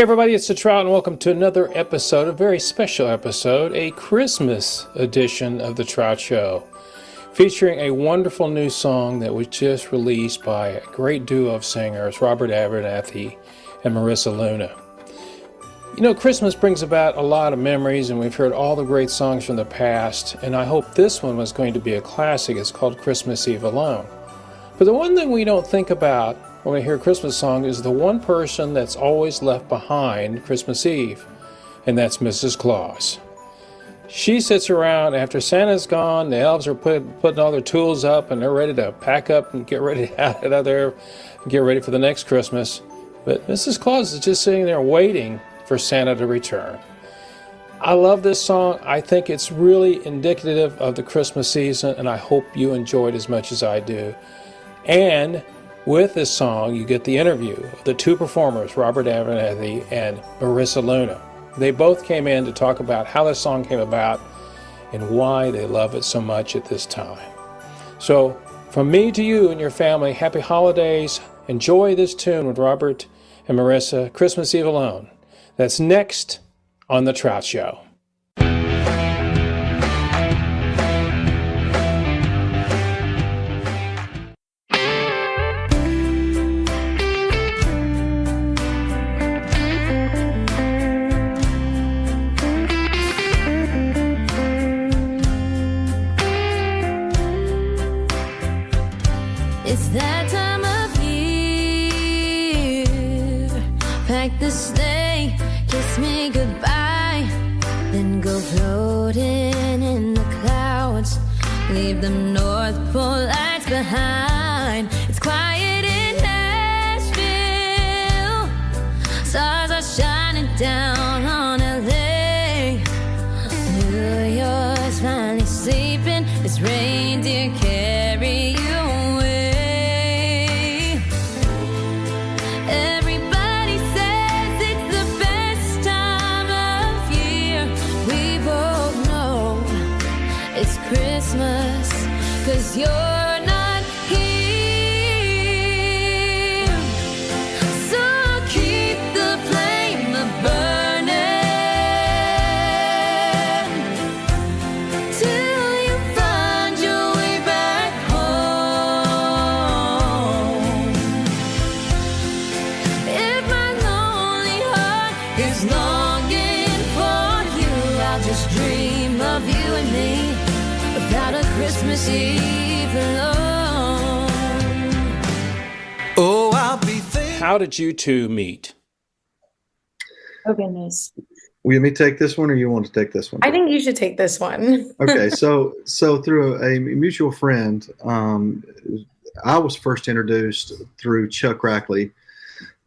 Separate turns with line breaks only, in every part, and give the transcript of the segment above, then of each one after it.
Everybody, it's the Trout, and welcome to another episode, a very special episode, a Christmas edition of the Trout Show, featuring a wonderful new song that was just released by a great duo of singers, Robert Abernathy and Marissa Luna. You know, Christmas brings about a lot of memories, and we've heard all the great songs from the past, and I hope this one was going to be a classic. It's called Christmas Eve Alone. But the one thing we don't think about when we hear a Christmas song is the one person that's always left behind Christmas Eve, and that's Mrs. Claus. She sits around after Santa's gone, the elves are putting all their tools up, and they're ready to pack up and get ready out of there and get ready for the next Christmas. But Mrs. Claus is just sitting there waiting for Santa to return. I love this song. I think it's really indicative of the Christmas season, and I hope you enjoy it as much as I do. And with this song, you get the interview of the two performers, Robert Abernathy and Marissa Luna. They both came in to talk about how this song came about and why they love it so much at this time. So, from me to you and your family, happy holidays. Enjoy this tune with Robert and Marissa, Christmas Eve Alone. That's next on The Trout Show.
It's that time of year. Pack the sleigh, kiss me goodbye, then go floating in the clouds. Leave the North Pole lights behind. It's quiet in Nashville. Stars are shining down on LA. New York's finally sleeping. It's reindeer carry you away. Everybody says it's the best time of year. We both know it's Christmas, 'cause you're not here. So keep the flame a-burning till you find your way back home. If my lonely heart is longing for you, I'll just dream of you and me without a Christmas Eve alone.
Oh, I'll be thinking.
How did you two meet?
Oh, goodness.
Will you take this one, or you want to take this one?
I think you should take this one.
Okay, so through a mutual friend, I was first introduced through Chuck Rackley,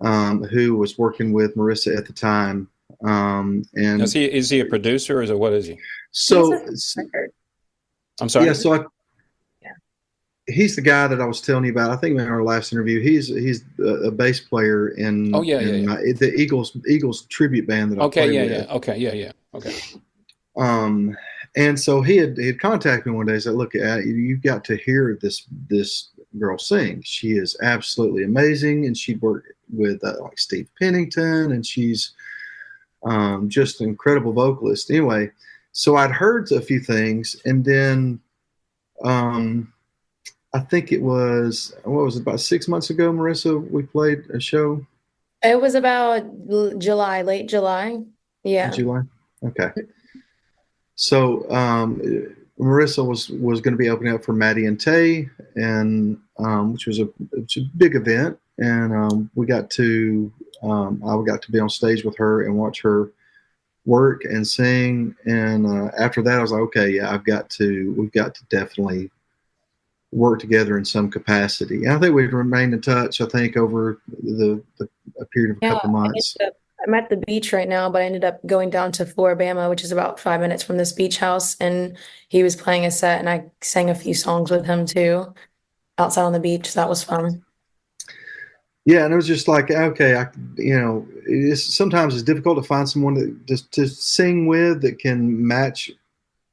who was working with Marissa at the time. And
Is he a producer, or is it, what is he?
so,
I'm sorry?
yeah, he's the guy that I was telling you about. I think in our last interview, he's a bass player in the Eagles tribute band that I play with.
Okay.
And so he had contacted me one day and said, "Look, you've got to hear this girl sing. She is absolutely amazing, and she'd worked with like Steve Pennington, and she's just an incredible vocalist." Anyway, so I'd heard a few things, and then I think it was, about 6 months ago, Marissa, we played a show.
It was about July, late July. Yeah.
July? Okay. So Marissa was going to be opening up for Maddie and Tay, and which was a big event, and I got to be on stage with her and watch her work and sing, and after that I was like, okay, yeah, we've got to definitely work together in some capacity. And I think we've remained in touch, I think, over a period of a couple months.
I'm at the beach right now, but I ended up going down to Floribama, which is about 5 minutes from this beach house, and he was playing a set, and I sang a few songs with him too outside on the beach. So that was fun.
Yeah, and it was just like, okay, sometimes it's difficult to find someone to sing with that can match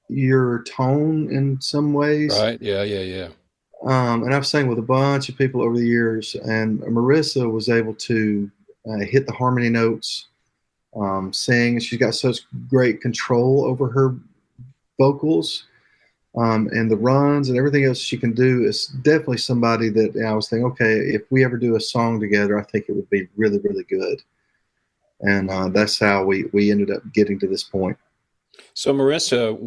your tone in some ways.
Right. Yeah.
And I've sang with a bunch of people over the years, and Marissa was able to hit the harmony notes sing. She's got such great control over her vocals, and the runs and everything else she can do. Is definitely somebody that I was thinking, okay, if we ever do a song together, I think it would be really, really good. And that's how we ended up getting to this point.
So Marissa,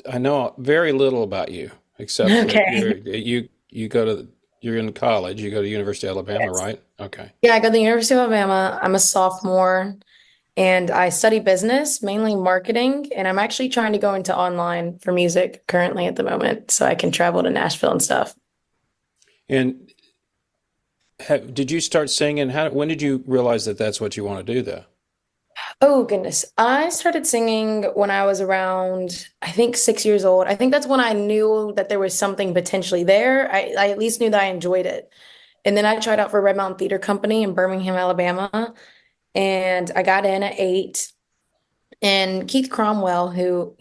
I know very little about you except that
Okay.
you go to you're in college. You go to University of Alabama,
Yes.
right? Okay.
Yeah, I go to the University of Alabama. I'm a sophomore and I study business, mainly marketing, and I'm actually trying to go into online for music currently at the moment so I can travel to Nashville and stuff.
And did you start singing? When did you realize that that's what you want to do, though?
Oh goodness. I started singing when I was around, I think 6 years old. I think that's when I knew that there was something potentially there. I at least knew that I enjoyed it. And then I tried out for Red Mountain Theater Company in Birmingham, Alabama, and I got in at 8. And Keith Cromwell, who,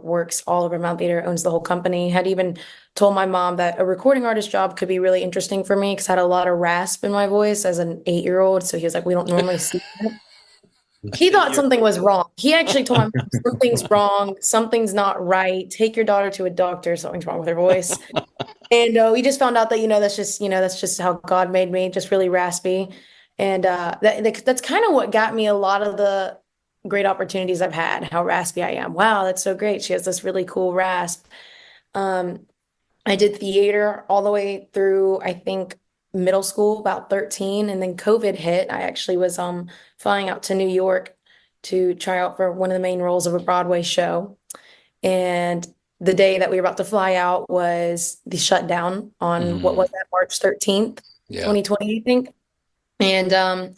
works all over Mount Theater, owns the whole company, had even told my mom that a recording artist job could be really interesting for me because I had a lot of rasp in my voice as an 8-year-old. So he was like, we don't normally see that. He thought
You're,
something was wrong. He actually told my mom, something's wrong, something's not right. Take your daughter to a doctor, something's wrong with her voice. And we just found out that, that's just how God made me, just really raspy. And that's kind of what got me a lot of the great opportunities I've had, how raspy I am. Wow, that's so great. She has this really cool rasp. Um, I did theater all the way through, I think, middle school, about 13, and then COVID hit. I actually was flying out to New York to try out for one of the main roles of a Broadway show. And the day that we were about to fly out was the shutdown on what was
mm,
that, March 13th,
yeah.
2020, I think. And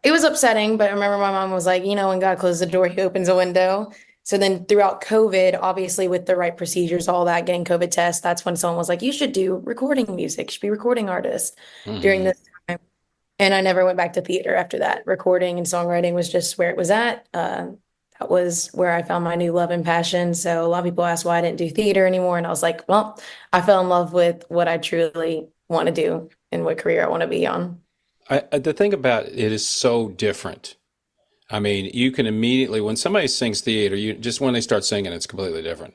it was upsetting, but I remember my mom was like, when God closes the door, he opens a window. So then throughout COVID, obviously with the right procedures, all that, getting COVID tests, that's when someone was like, you should do recording music, you should be a recording artist during
Hmm.
this time. And I never went back to theater after that. Recording and songwriting was just where it was at. That was where I found my new love and passion. So a lot of people ask why I didn't do theater anymore. And I was like, well, I fell in love with what I truly want to do and what career I want to be on.
The thing about it is so different. I mean, you can immediately, when somebody sings theater, you just when they start singing, it's completely different.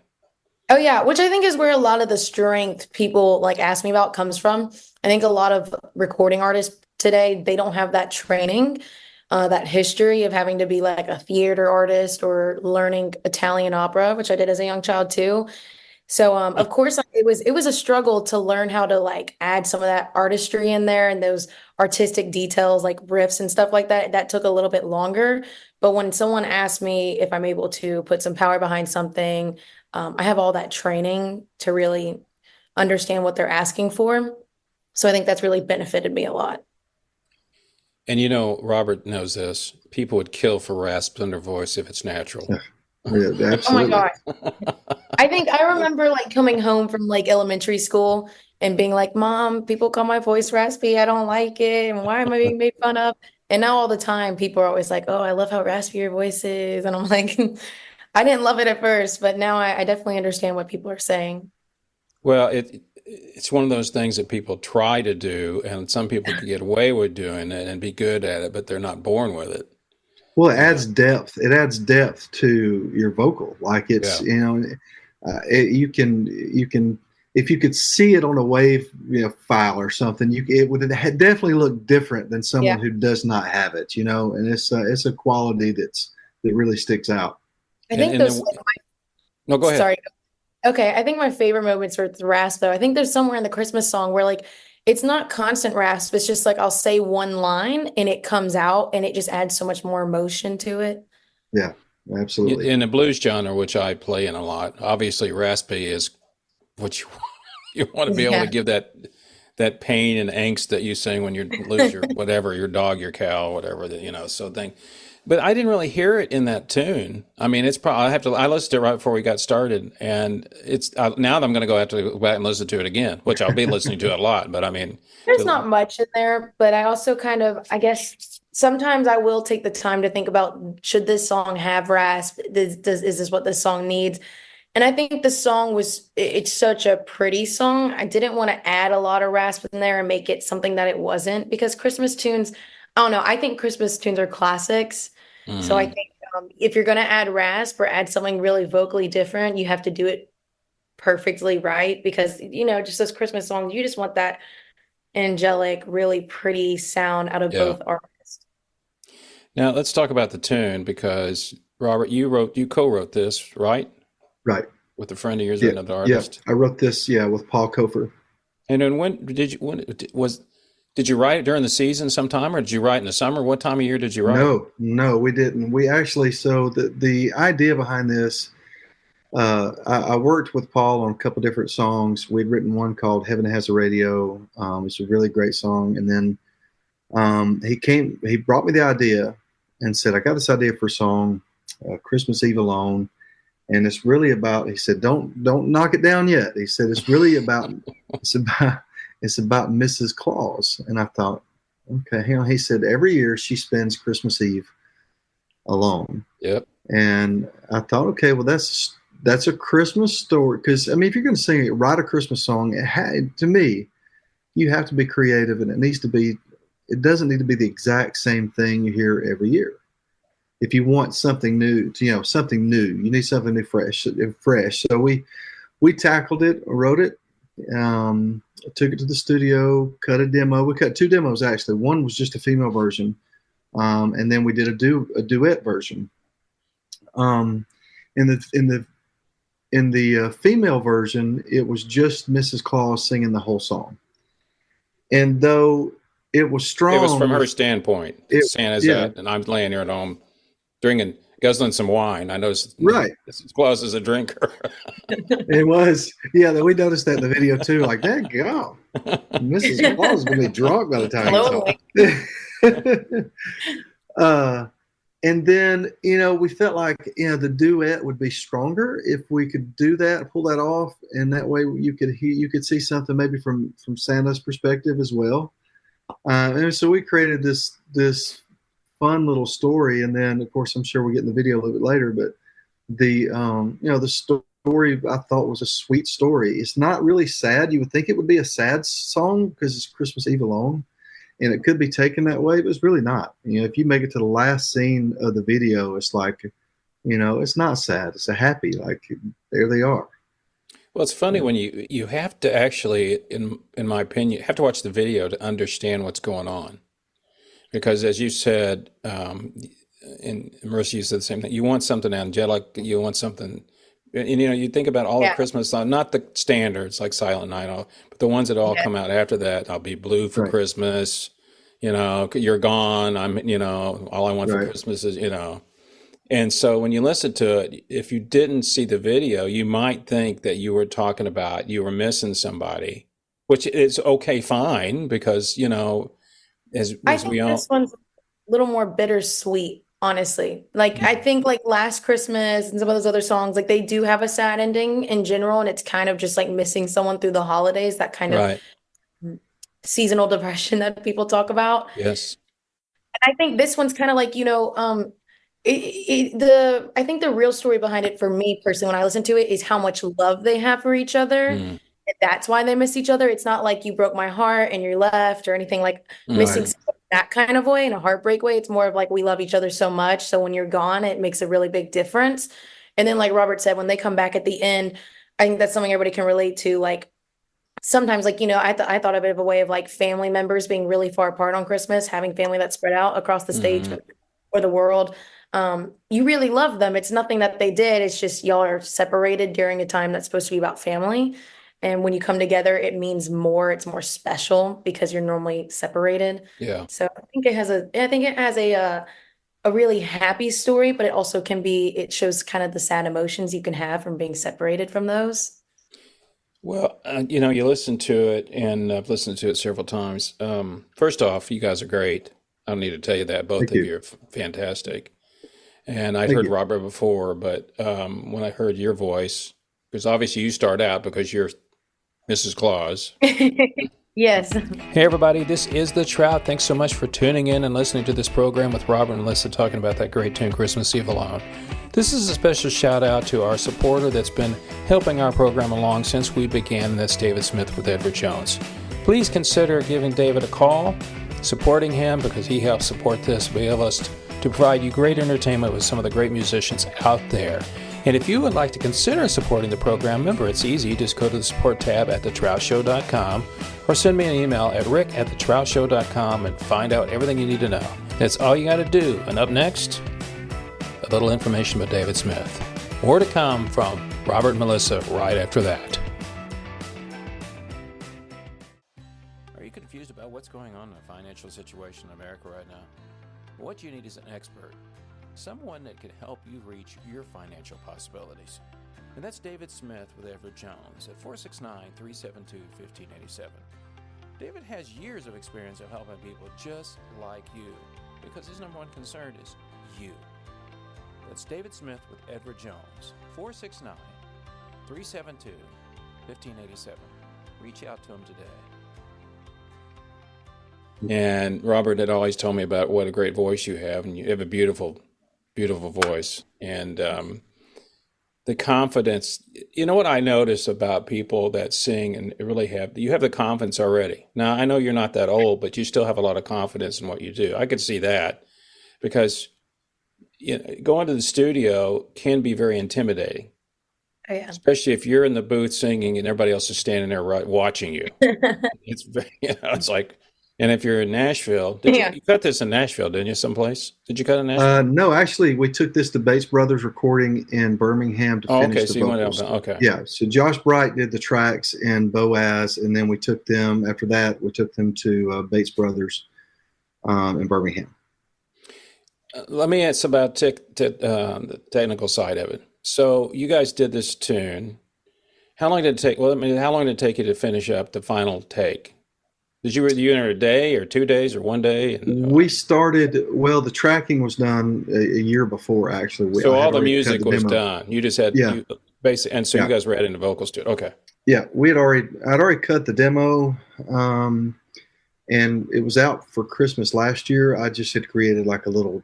Oh yeah, which I think is where a lot of the strength people like ask me about comes from. I think a lot of recording artists today, they don't have that training, that history of having to be like a theater artist or learning Italian opera, which I did as a young child too. So of course it was a struggle to learn how to like add some of that artistry in there and those artistic details like riffs and stuff like that. That took a little bit longer. But when someone asked me if I'm able to put some power behind something, I have all that training to really understand what they're asking for. So I think that's really benefited me a lot.
And Robert knows this. People would kill for rasp in their voice if it's natural.
Yeah,
Oh my
absolutely.
gosh. I think I remember like coming home from like elementary school and being like, Mom, people call my voice raspy. I don't like it. And why am I being made fun of? And now all the time, people are always like, oh, I love how raspy your voice is. And I'm like, I didn't love it at first, but now I definitely understand what people are saying.
Well, it's one of those things that people try to do, and some people can get away with doing it and be good at it, but they're not born with it.
Well, it
You know?
adds depth. It adds depth to your vocal. Like it's
Yeah.
you can if you could see it on a wave file or something, it would definitely look different than
Yeah.
someone who does not have it. And it's a quality that really sticks out.
I
And
think
and
those,
then
like,
no, go ahead.
sorry. Okay, I think my favorite moments are with rasp though. I think there's somewhere in the Christmas song where like it's not constant rasp. It's just like I'll say one line and it comes out and it just adds so much more emotion to it.
Yeah, absolutely.
In the blues genre, which I play in a lot, obviously raspy is what you you want to be able
Yeah.
to give that pain and angst that you sing when you lose your whatever, your dog, your cow, whatever so thing. But I didn't really hear it in that tune. I mean, it's probably I listened to it right before we got started, and it's now that I'm going to have to go back and listen to it again, which I'll be listening to it a lot. But I mean,
There's
to,
not much in there, but I also kind of, I guess sometimes I will take the time to think about should this song have rasp? Is this what this song needs? And I think the song it's such a pretty song. I didn't want to add a lot of rasp in there and make it something that it wasn't because Christmas tunes, I don't know. I think Christmas tunes are classics. So I
Mm,
think if you're going to add rasp or add something really vocally different, you have to do it perfectly right because, just those Christmas songs, you just want that angelic, really pretty sound out of
yeah.
both artists.
Now let's talk about the tune because Robert, you co-wrote this, right?
Right.
With a friend of yours or
Yeah.
another
Yeah.
artist.
I wrote this, with Paul Kofer.
And then did you write it during the season sometime or did you write in the summer? What time of year did you write?
No, no, we didn't. We actually, so the idea behind this, I worked with Paul on a couple different songs. We'd written one called Heaven Has a Radio. It's a really great song. And then he brought me the idea and said, I got this idea for a song, Christmas Eve Alone. And it's really about, he said, don't knock it down yet. He said, it's about Mrs. Claus. And I thought, okay, hang on. He said, every year she spends Christmas Eve alone.
Yep.
And I thought, okay, well, that's a Christmas story. Because, I mean, if you're going to write a Christmas song, to me, you have to be creative and it doesn't need to be the exact same thing you hear every year. If you want something new, something new, you need something new, fresh. So we tackled it, wrote it, took it to the studio, cut a demo. We cut 2 demos actually. One was just a female version, and then we did a duet version. In the female version, it was just Mrs. Claus singing the whole song, and though it was strong,
It was from her standpoint. Santa's
yeah.
out and I'm laying here at home guzzling some wine. I noticed
Right.
Claus is a drinker.
It was, yeah. We noticed that in the video too. Like, that go, Mrs. Claus is gonna be drunk by the time and then we felt like the duet would be stronger if we could do that, pull that off, and that way you could see something maybe from Santa's perspective as well. And so we created this fun little story, and then of course I'm sure we'll get in the video a little bit later, but the story I thought was a sweet story. It's not really sad. You would think it would be a sad song because it's Christmas Eve Alone, and it could be taken that way, but it's really not. If you make it to the last scene of the video, it's like, it's not sad. It's a happy, like, there they are.
Well, it's funny when you have to actually, in my opinion, you have to watch the video to understand what's going on. Because as you said, and Marissa, you said the same thing. You want something angelic. You want something, and you think about all the Christmas songs, not the standards like Silent Night, but the ones that all come out after that. I'll be blue for Christmas. You're gone. All I want for Christmas is. And so when you listen to it, if you didn't see the video, you might think that you were talking about you were missing somebody, which is okay, fine, because
I think this one's a little more bittersweet, honestly. Like, I think like Last Christmas and some of those other songs, like they do have a sad ending in general, and it's kind of just like missing someone through the holidays, that kind of seasonal depression that people talk about.
Yes.
And I think this one's kind of like, I think the real story behind it for me personally, when I listen to it, is how much love they have for each other. And that's why they miss each other. It's not like you broke my heart and you're left or anything, like missing someone that kind of way, in a heartbreak way. It's more of like, we love each other so much. So when you're gone, it makes a really big difference. And then like Robert said, when they come back at the end, I think that's something everybody can relate to. Like sometimes, like, I thought of it of a way of like family members being really far apart on Christmas, having family that's spread out across the stage or the world. You really love them. It's nothing that they did. It's just y'all are separated during a time that's supposed to be about family. And when you come together, it means more. It's more special because you're normally separated.
Yeah.
So I think it has a really happy story, but it also it shows kind of the sad emotions you can have from being separated from those.
Well, you listen to it, and I've listened to it several times. First off, you guys are great. I don't need to tell you that. Both of you are fantastic. And I'd heard Robert before, but when I heard your voice, because obviously you start out because you're Mrs. Claus.
Yes.
Hey, everybody, this is The Trout. Thanks so much for tuning in and listening to this program with Robert and Alyssa talking about that great tune, Christmas Eve Alone. This is a special shout out to our supporter that's been helping our program along since we began, and that's David Smith with Edward Jones. Please consider giving David a call supporting him because he helps support this, be able to provide you great entertainment with some of the great musicians out there. And if you would like to consider supporting the program, remember it's easy. Just go to the support tab at thetroutshow.com or send me an email at rick@thetroutshow.com and find out everything you need to know. That's all you got to do. And up next, a little information about David Smith. More to come from Robert and Melissa right after that. Are you confused about what's going on in the financial situation in America right now? What you need is an expert. Someone that can help you reach your financial possibilities. And that's David Smith with Everett Jones at 469-372-1587. David has years of experience of helping people just like you because his number one concern is you. That's David Smith with Everett Jones, 469-372-1587. Reach out to him today. And Robert had always told me about what a great voice you have, and you have a beautiful voice. And the confidence, you know what I notice about people that sing and really you have the confidence already. Now, I know you're not that old, but you still have a lot of confidence in what you do. I could see that because going to the studio can be very intimidating.
Oh, yeah.
Especially if you're in the booth singing and everybody else is standing there watching you. It's it's like, and if you're in Nashville, you cut this in Nashville, didn't you? Someplace? Did you cut in Nashville?
No, actually, we took this to Bates Brothers recording in Birmingham to finish the vocals.
Okay.
Yeah, so Josh Bright did the tracks in Boaz, and then we took them, after that, we took them to Bates Brothers in Birmingham.
Let me ask about the technical side of it. So you guys did this tune. How long did it take? Well, how long did it take you to finish up the final take? Did you in a day or 2 days or 1 day?
We started, the tracking was done a year before, actually.
So all the music was done. You just had, basically, and so
you
guys were adding the vocals to it. Okay.
Yeah, I'd already cut the demo, and it was out for Christmas last year. I just had created like a little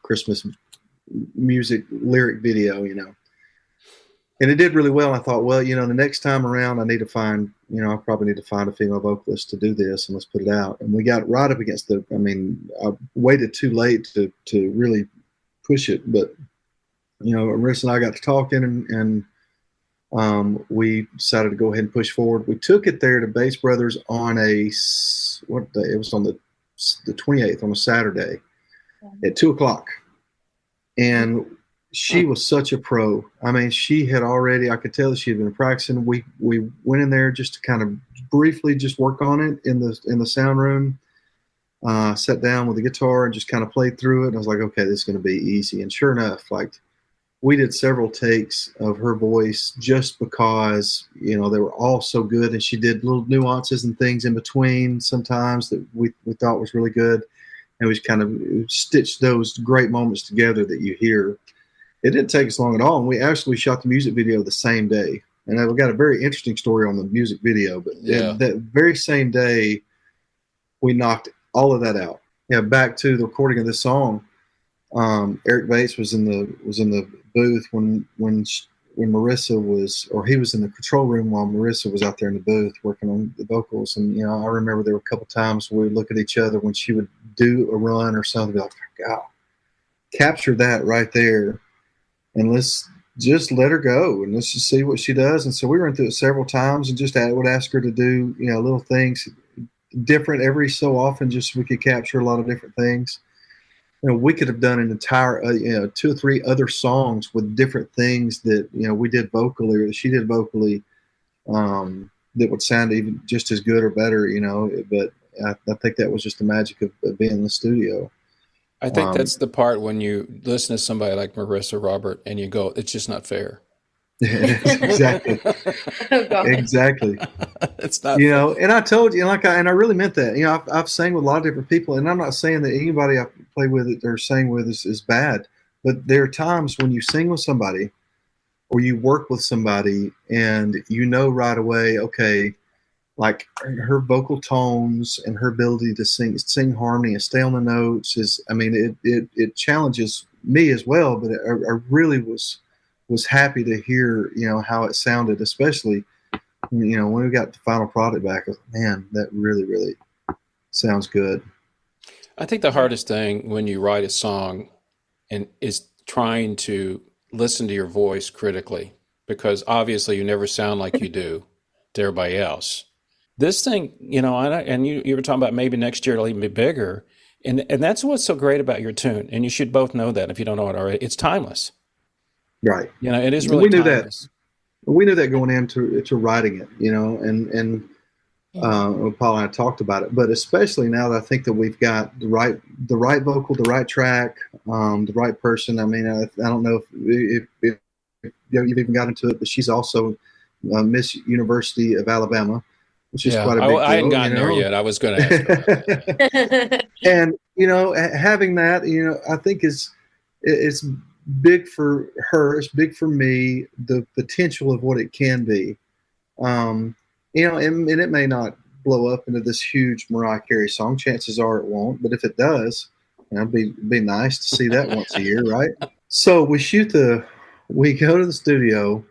Christmas music lyric video, and it did really well. I thought, the next time around, I probably need to find a female vocalist to do this, and let's put it out. And we got right up against I waited too late to really push it, but Marissa and I got to talking, and we decided to go ahead and push forward. We took it there to Bates Brothers on it was on the 28th, on a Saturday at 2:00. And she was such a pro. She had already, I could tell that she had been practicing. We went in there just to kind of briefly just work on it in the sound room, sat down with the guitar and just kind of played through it. And I was like, okay, this is going to be easy. And sure enough, we did several takes of her voice just because, they were all so good. And she did little nuances and things in between sometimes that we thought was really good. And we just kind of stitched those great moments together that you hear. It didn't take us long at all. And we actually shot the music video the same day. And I've got a very interesting story on the music video. But that very same day, we knocked all of that out. Back to the recording of this song. Eric Bates was in the booth when Marissa he was in the control room while Marissa was out there in the booth working on the vocals. And, I remember there were a couple times we would look at each other when she would do a run or something, be like, God, capture that right there. And let's just let her go and let's just see what she does. And so we ran through it several times and just would ask her to do, little things different every so often, just so we could capture a lot of different things. We could have done an entire, 2 or 3 other songs with different things that, we did vocally or that she did vocally that would sound even just as good or better, but I think that was just the magic of being in the studio.
I think that's the part when you listen to somebody like Marissa, Robert, and you go, it's just not fair.
Exactly.
Oh, God.
Exactly.
It's not,
and I told you, and I really meant that. I've sang with a lot of different people, and I'm not saying that anybody I play with or sing with is bad, but there are times when you sing with somebody or you work with somebody, and right away, okay, like her vocal tones and her ability to sing harmony and stay on the notes it challenges me as well. But I really was happy to hear, how it sounded, especially, when we got the final product back. I was like, man, that really, really sounds good.
I think the hardest thing when you write a song and is trying to listen to your voice critically, because obviously you never sound like you do to everybody else. This thing, and you were talking about maybe next year it'll even be bigger. And that's what's so great about your tune. And you should both know that if you don't know it already. It's timeless.
Right.
It is
We
really
knew that.
timeless.
We knew that going into writing it, and Paul and I talked about it, but especially now that I think that we've got the right vocal, the right track, the right person. I mean, I don't know if you've even got into it, but she's also Miss University of Alabama, which is
Yeah,
quite a big deal.
I hadn't gotten there yet. I was going to ask her.
And having that, I think it's big for her. It's big for me. The potential of what it can be. And it may not blow up into this huge Mariah Carey song. Chances are it won't. But if it does, it'd be nice to see that once a year, right? So we go to the studio,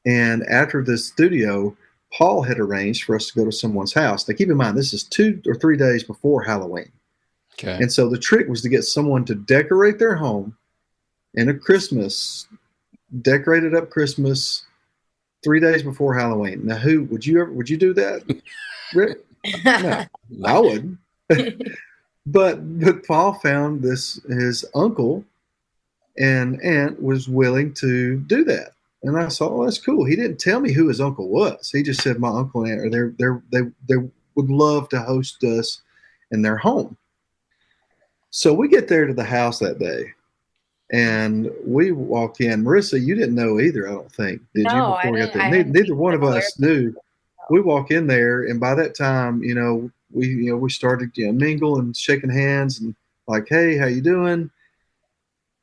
and after the studio, Paul had arranged for us to go to someone's house. Now, keep in mind, this is 2 or 3 days before Halloween.
Okay.
And so the trick was to get someone to decorate their home in a Christmas, decorated up Christmas 3 days before Halloween. Now, would you do that, Rick? No, I wouldn't. But Paul found his uncle and aunt was willing to do that. And I saw, oh, that's cool. He didn't tell me who his uncle was. He just said my uncle and aunt they would love to host us in their home. So we get there to the house that day, and we walk in. Marissa, you didn't know either, I don't think, did you?
No,
Before we got there,
I didn't.
neither one of us knew. We walk in there, and by that time, we started mingle and shaking hands and like, hey, how you doing?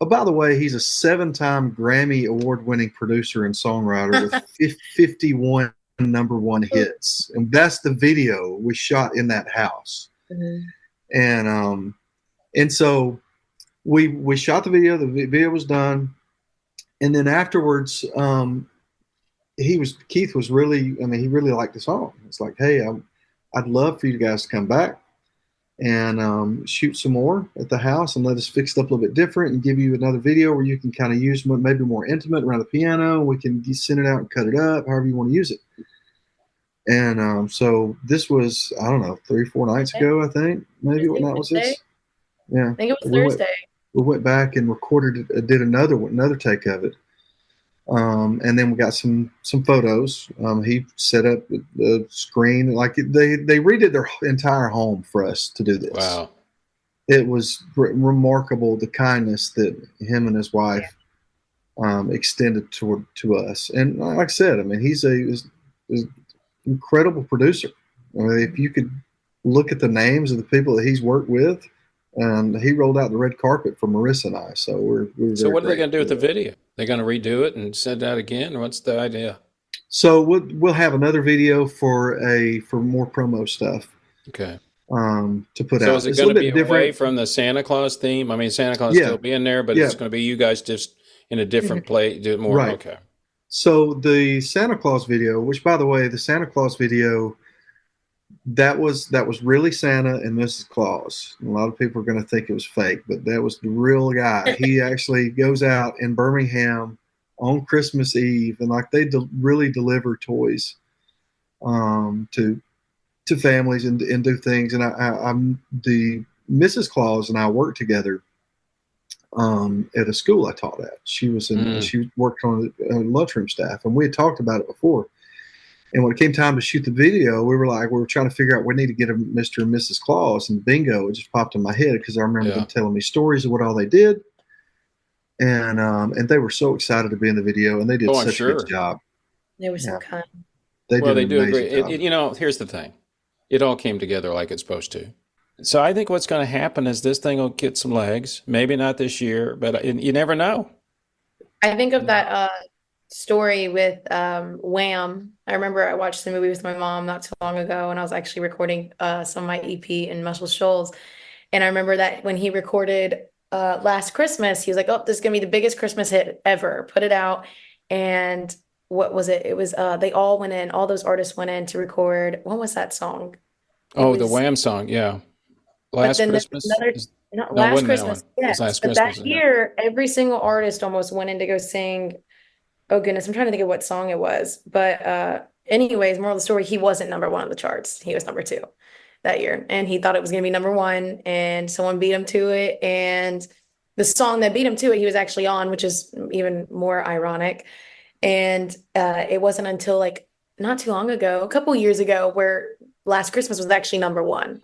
Oh, by the way, he's a 7-time Grammy award-winning producer and songwriter with 51 number one hits, and that's the video we shot in that house. Mm-hmm. And so we shot the video. The video was done, and then afterwards, Keith was really. I mean, he really liked the song. It's like, hey, I'd love for you guys to come back and shoot some more at the house and let us fix it up a little bit different and give you another video where you can kind of use maybe more intimate around the piano. We can send it out and cut it up, however you want to use it. And so this was, I don't know, 3-4 nights ago, I think. Maybe what night was this? Yeah.
I think it was Thursday.
We went back and recorded, did another take of it. And then we got some photos. He set up the screen, like they redid their entire home for us to do this.
Wow.
It was remarkable, the kindness that him and his wife extended to us. And like I said, I mean, he's an incredible producer. I mean, if you could look at the names of the people that he's worked with, and he rolled out the red carpet for Marissa and I. So
So what are they going to do with the video? They're going to redo it and send it out again, or what's the idea?
So we'll have another video for more promo stuff.
Okay.
To put out.
So is it going to be away from the Santa Claus theme? I mean, Santa Claus still be in there, but it's going to be you guys just in a different place, do it more.
Right.
Okay.
So the Santa Claus video, which by the way, the Santa Claus video, that was really Santa and Mrs. Claus. A lot of people are going to think it was fake, but that was the real guy. He actually goes out in Birmingham on Christmas Eve, and like they really deliver toys to families and do things. And I'm the Mrs. Claus and I worked together at a school I taught at. She was she worked on the lunchroom staff, and we had talked about it before. And when it came time to shoot the video, we were trying to figure out, we need to get a Mr. and Mrs. Claus, and bingo, it just popped in my head because I remember them telling me stories of what all they did. And they were so excited to be in the video, and they did such a good job.
They were so kind.
They do a great
job. Here's the thing. It all came together like it's supposed to. So I think what's going to happen is this thing will get some legs. Maybe not this year, but you never know.
I think of that story with Wham. I remember I watched the movie with my mom not too long ago, and I was actually recording some of my EP in Muscle Shoals. And I remember that when he recorded Last Christmas, he was like, oh, this is going to be the biggest Christmas hit ever. Put it out. And what was it? It was they all went in, all those artists went in to record. What was that song?
The Wham song, yeah.
But
Last
then there's
Christmas?
another,
Is,
not
no, it
Last
wasn't that one.
Christmas,
It was
yes.
Last
But
Christmas.
that year, every single artist almost went in to go sing. Oh goodness, I'm trying to think of what song it was. But anyways, moral of the story, he wasn't number one on the charts. He was number two that year. And he thought it was gonna be number one, and someone beat him to it. And the song that beat him to it, he was actually on, which is even more ironic. And it wasn't until like not too long ago, a couple years ago, where Last Christmas was actually number one.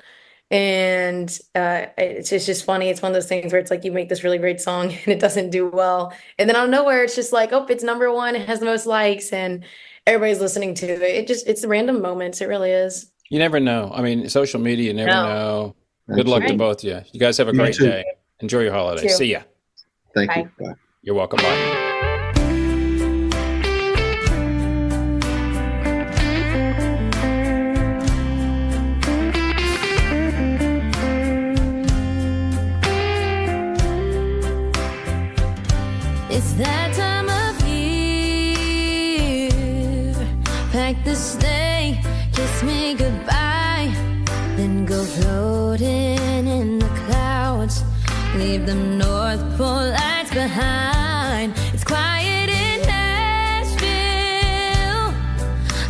And it's just funny. It's one of those things where it's like you make this really great song and it doesn't do well. And then out of nowhere, it's just like, oh, it's number one, it has the most likes, and everybody's listening to it. It's random moments. It really is.
You never know. I mean, social media, you never
No.
know. Good luck to
Absolutely.
both of you. You guys have a
You
great
too.
day. Enjoy your holiday.
You too.
See ya.
Thank
Bye.
you. Bye.
You're welcome. Bye.
It's that time of year. Pack the sleigh, kiss me goodbye, then go floating in the clouds. Leave the North Pole lights behind. It's quiet in Nashville.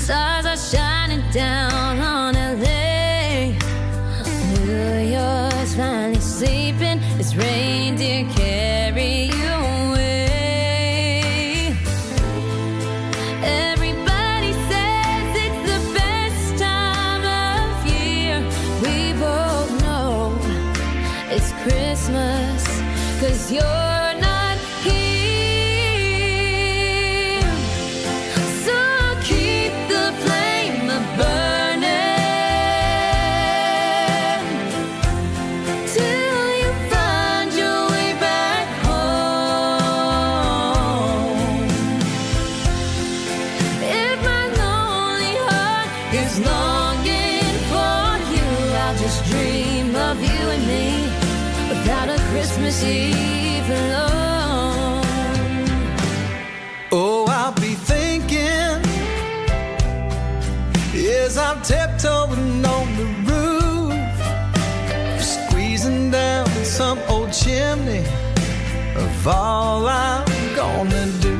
Stars are shining down on LA. New York's finally sleeping. It's reindeer carry you away. Everybody says it's the best time of year. We both know it's Christmas, 'cause you're not here. So keep the flame burning till you find your way back home. If my lonely heart is longing for you, I'll just dream of you and me without a Christmas Eve alone.
Oh, I'll be thinking as I'm tiptoeing on the roof, squeezing down some old chimney of all I'm gonna do.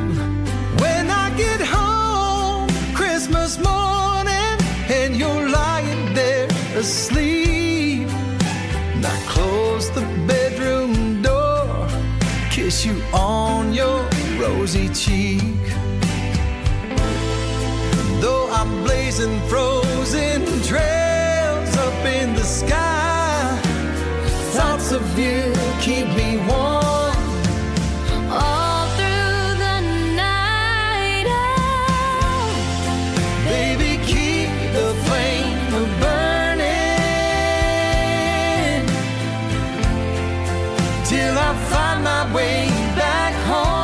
When I get home Christmas morning and you're lying there asleep, and I close the bedroom door, kiss you on your rosy cheek. Though I'm blazing frozen trails up in the sky, thoughts of you keep me warm.
All through the night, oh,
Baby, keep the flame burning till I find my way back home.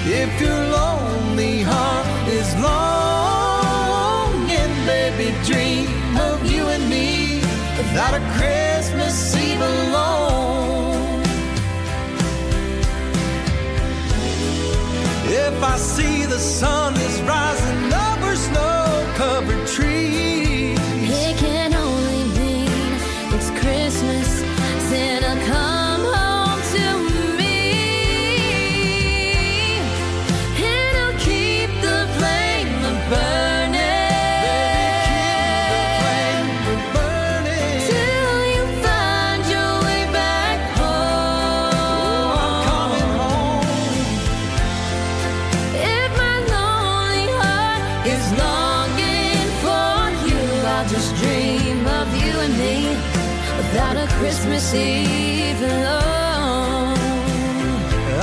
If your lonely heart is longing, baby, dream of you and me without a Christmas Eve alone. If I see the sun is rising over snow-covered trees,
it can only mean it's Christmas. Santa, come home to me, and I'll keep the flame burning till you find your way back home. If my lonely heart is longing for you, I'll just dream of you and me without a Christmas Eve alone.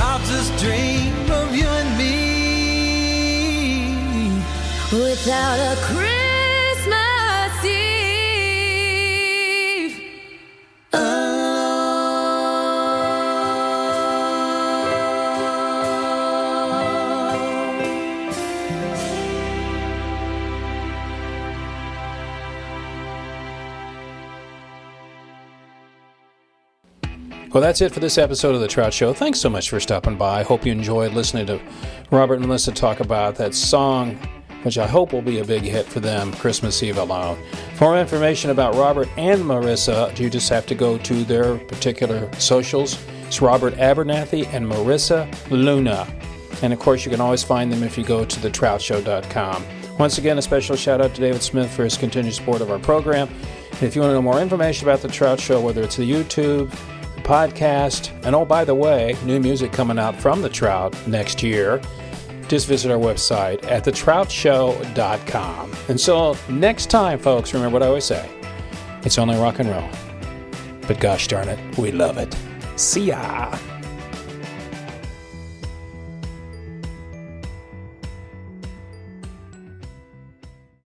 I'll just dream of you and me.
Without a Christmas Eve alone.
Well, that's it for this episode of The Trout Show. Thanks so much for stopping by. I hope you enjoyed listening to Robert and Melissa talk about that song which I hope will be a big hit for them Christmas Eve alone. For more information about Robert and Marissa, you just have to go to their particular socials. It's Robert Abernathy and Marissa Luna. And of course, you can always find them if you go to thetroutshow.com. Once again, a special shout out to David Smith for his continued support of our program. And if you want to know more information about The Trout Show, whether it's the YouTube, the podcast, and oh, by the way, new music coming out from The Trout next year, just visit our website at thetroutshow.com. Until next time, folks, remember what I always say. It's only rock and roll. But gosh darn it, we love it. See ya!